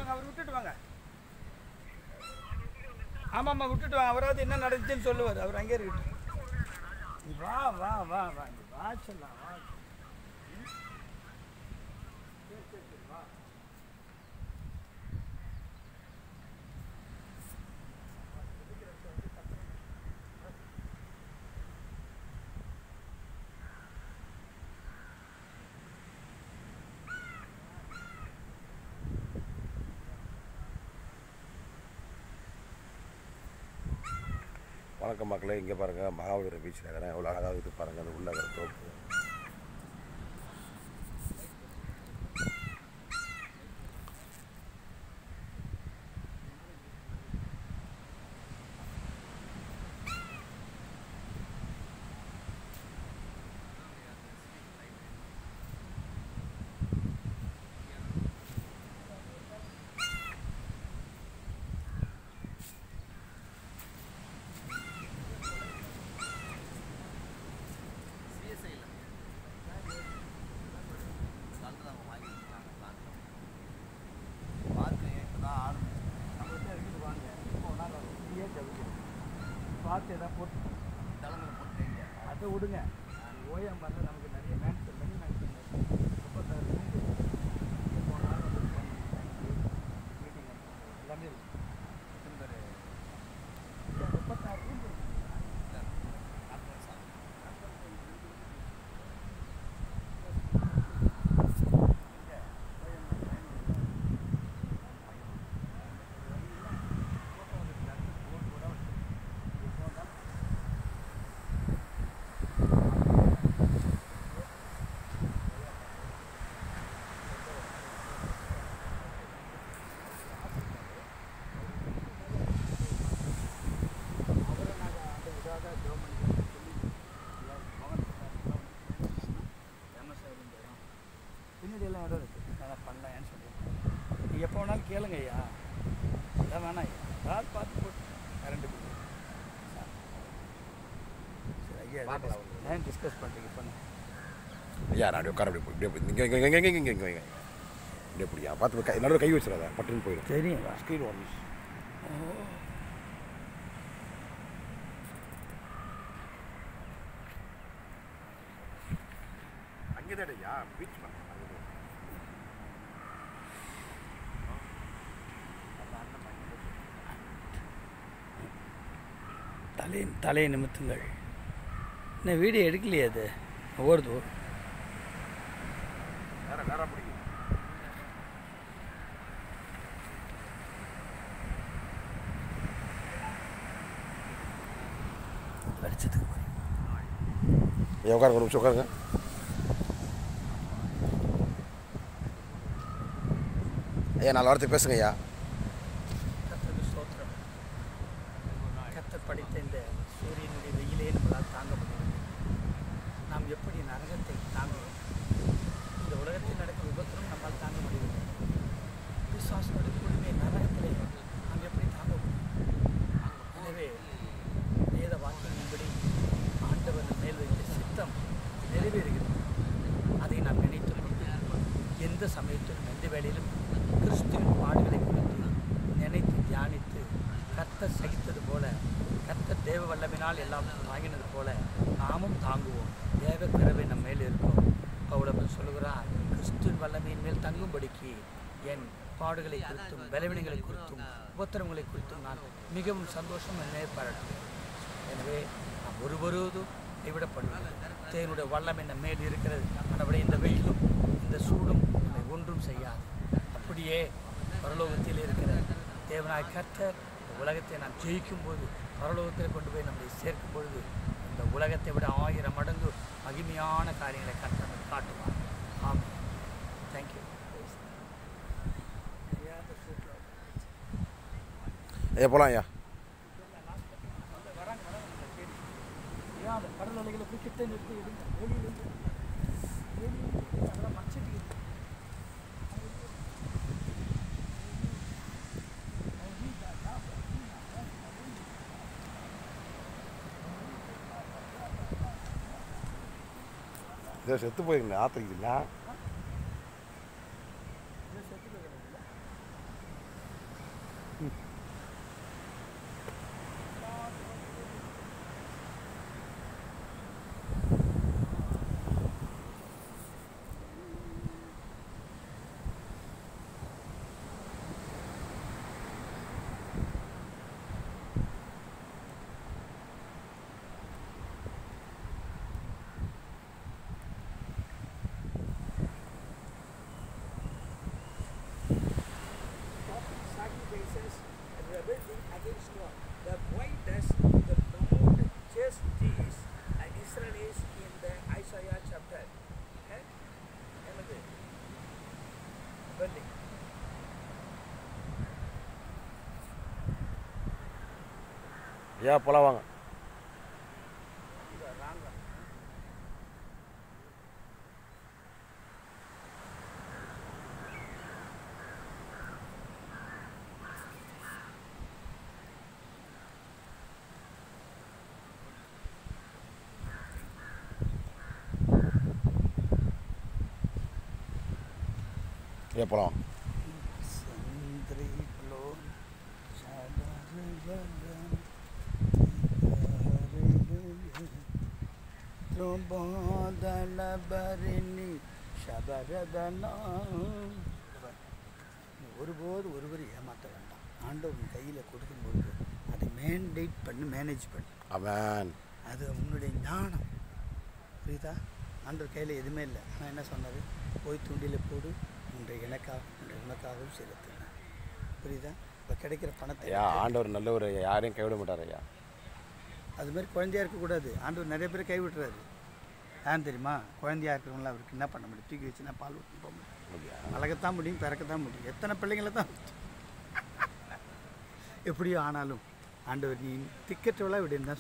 வாங்க, அவர் விட்டுட்டு வாங்க. ஆமாம்மா, விட்டுட்டு வாங்க. அவராவது என்ன நடந்துச்சுன்னு சொல்லுவார். அவர் அங்கே இருக்கட்டும். வா வா வா வா வா சொல்லலாம். வா வா. வணக்கம் மக்களே, இங்கே பாருங்கள் மகாபலிபுரம் பீச் நகரம் எவ்வளோ அழகாக இருக்குது பாருங்கள். அது உள்ள தோப்பு. பார்த்து எதாவது போட்டு தலைமையில் போட்டு அதை விடுங்க. ஓயம் பண்ண நமக்கு நிறைய மேன்ஷன் மணி மேன்ஷன் 36 போனாலும் மீட்டிங் எல்லாமே இருக்குது. 36 பின்னாடியெல்லாம் இடம் இருக்குது. நான் பண்ணலான்னு சொல்லியிருக்கேன். நீங்கள் எப்போ வேணாலும் கேளுங்க ஐயா. அதான் வேணாம் ஐயா. அதாவது பார்த்து போட்டு கரண்ட்டு பில் சரி ஐயா. ஏன் டிஸ்கஸ் பண்ணுறீங்க பண்ணுங்க ஐயா. நான் உட்கார அப்படி இப்படியே இங்கே இப்படியே பிடிக்கா பார்த்து நடுவில் கை வச்சிடாத, பட்டுன்னு போயிடும். தெரியும் ஸ்க்ரீன் ஒன் மிஸ். அங்கே தான் ஐயா பீச் பண்ண தலையை நிமித்துங்கள். இன்னும் வீடியோ எடுக்கலையே. அது ஓடுது வேற வேற பிடிக்கும். அடிச்சதுக்கு ஐயா உட்காருங்க, ஒரு நிமிஷம் உட்காருங்க. ஐயா 4 வாரத்துக்கு பேசுங்க ஐயா. ஸ்தோத்திரம். கர்த்தர் படித்த இந்த சூரியனுடைய வெயிலே நம்மளால் தாங்க முடியும். நாம் எப்படி நரகத்தை தாங்குவோம்? இந்த உலகத்தில் நடக்கும் விபத்திலும் நம்மால் தாங்க முடியவில்லை. விசுவாசனுடைய குழுமை நரகத்திலே நாம் எப்படி தாங்க முடியும்? எனவே வேத வாக்கியங்களின்படி ஆண்டவர் மேல் வைத்த சித்தம் நிறைவேறுகிறது. அதை நாம் நினைத்துக் கொண்டு எந்த சமயத்திலும் எந்த வேளையிலும் கிறிஸ்துவின் பாடுகளை குறித்து நினைத்து தியானித்து கர்த்தர் சகித்தது போல, கர்த்தர் தேவ வல்லமையினால் எல்லாம் தாங்கினது போல நாமும் தாங்குவோம். தேவ கிருபை நம்ம மேல் இருக்கும். பவுல் சொல்லுகிறார், கிறிஸ்துவின் வல்லமையின் மேல் தங்கும்படிக்கு என் பாடுகளை குறித்தும் பலவீனங்களை குறித்தும் உபத்திரவங்களை குறித்தும் நான் மிகவும் சந்தோஷம் என்னை பாராட்டுவேன். எனவே நாம் ஒருவருவதும் கைவிடப்படுவது. தேவனுடைய வல்லமை நம்ம மேல் இருக்கிறது. மற்றபடி இந்த வெயிலும் இந்த சூடும் நம்மை ஒன்றும் செய்யாது. அப்படியே பரலோகத்தில் இருக்கிற தேவனாய் கர்த்தர் இந்த உலகத்தை நாம் ஜெயிக்கும் போது, பரலோகத்தில் கொண்டு போய் நம்மை சேர்க்கும் பொழுது, இந்த உலகத்தை விட 1000 மடங்கு மகிமையான காரியங்களை கர்த்தர் நமக்கு காட்டுவார். ஆமாம். தேங்க்யூ. ஐயா போகலாம் ஐயா. அந்த கடல் அலைகளை கிட்ட நிறுத்தி விடுங்க. வெளியிலிருந்து அதெல்லாம் மறைச்சிட்டு இதை செத்து போயிருங்க ஆற்றுக்குங்களா? Sacrifices rebelling against God. Then why does the Lord chase these Israelis in the Isaiah chapter? என்னது rebelling. ஐயா போலாம் வாங்க. இது wrong. ஐயா போலாம். ஒருபோது ஒருவர் ஏமாற்ற வேண்டாம். ஆண்டவர் கையில் கொடுக்கும்போது அதை மேண்டேட் பண்ணி மேனேஜ் பண்ணு. அவன் அது உன்னுடைய ஞானம். புரியுதா? ஆண்டவர் கையில் எதுவுமே இல்லை. ஆனால் என்ன சொன்னார்? போய் தூண்டியில் போடு, உனக்காகவும் செலுத்தினேன். புரியுதா? இப்போ கிடைக்கிற பணத்தை ஐயா ஆண்டவர் நல்லவர், யாரையும் கைவிட மாட்டார் ஐயா. அதுமாதிரி குழந்தையாக இருக்கக்கூடாது. ஆண்டவர் நிறைய பேர் கைவிட்டுறாரு. ஏன் தெரியுமா? குழந்தையாக இருக்கிறவங்களாம் அவருக்கு என்ன பண்ண முடியும்? தூக்கி வச்சுன்னா பால் ஊற்றி போக முடியும், வளர்க்கத்தான் முடியும், பிறக்கத்தான் முடியும். எத்தனை பிள்ளைங்களை தான் எப்படியோ ஆனாலும் ஆண்டவர் நீ திக்கற்றவளாக விடுன்னு தான்